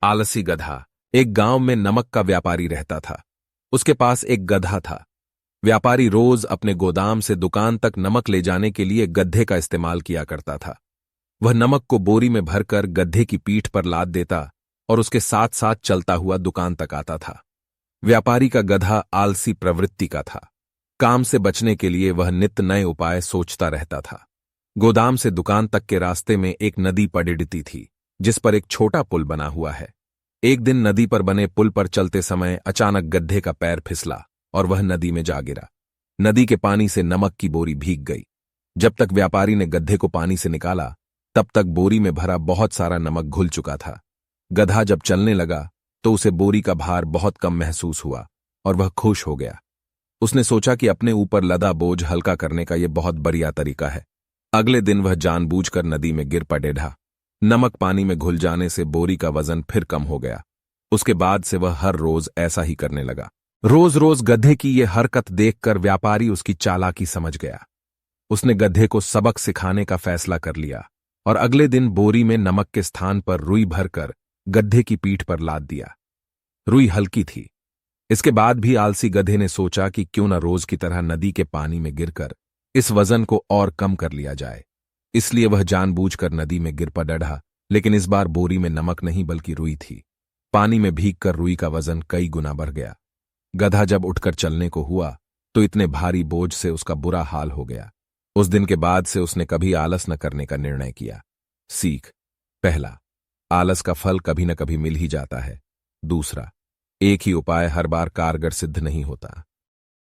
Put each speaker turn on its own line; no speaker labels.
आलसी गधा। एक गांव में नमक का व्यापारी रहता था। उसके पास एक गधा था। व्यापारी रोज अपने गोदाम से दुकान तक नमक ले जाने के लिए गधे का इस्तेमाल किया करता था। वह नमक को बोरी में भरकर गधे की पीठ पर लाद देता और उसके साथ साथ चलता हुआ दुकान तक आता था। व्यापारी का गधा आलसी प्रवृत्ति का था। काम से बचने के लिए वह नित्य नए उपाय सोचता रहता था। गोदाम से दुकान तक के रास्ते में एक नदी पड़ती थी, जिस पर एक छोटा पुल बना हुआ है। एक दिन नदी पर बने पुल पर चलते समय अचानक गधे का पैर फिसला और वह नदी में जा गिरा। नदी के पानी से नमक की बोरी भीग गई। जब तक व्यापारी ने गधे को पानी से निकाला, तब तक बोरी में भरा बहुत सारा नमक घुल चुका था। गधा जब चलने लगा तो उसे बोरी का भार बहुत कम महसूस हुआ और वह खुश हो गया। उसने सोचा कि अपने ऊपर लदा बोझ हल्का करने का यह बहुत बढ़िया तरीका है। अगले दिन वह जानबूझकर नदी में गिर पड़ेढ़ा। नमक पानी में घुल जाने से बोरी का वजन फिर कम हो गया। उसके बाद से वह हर रोज ऐसा ही करने लगा। रोज रोज गधे की यह हरकत देखकर व्यापारी उसकी चालाकी समझ गया। उसने गधे को सबक सिखाने का फैसला कर लिया और अगले दिन बोरी में नमक के स्थान पर रुई भरकर गधे की पीठ पर लाद दिया। रुई हल्की थी। इसके बाद भी आलसी गधे ने सोचा कि क्यों न रोज की तरह नदी के पानी में गिरकर इस वजन को और कम कर लिया जाए। इसलिए वह जानबूझकर नदी में गिर पड़ा, लेकिन इस बार बोरी में नमक नहीं बल्कि रुई थी। पानी में भीगकर रुई का वजन कई गुना बढ़ गया। गधा जब उठकर चलने को हुआ तो इतने भारी बोझ से उसका बुरा हाल हो गया। उस दिन के बाद से उसने कभी आलस न करने का निर्णय किया। सीख। पहला, आलस का फल कभी न कभी मिल ही जाता है। दूसरा, एक ही उपाय हर बार कारगर सिद्ध नहीं होता।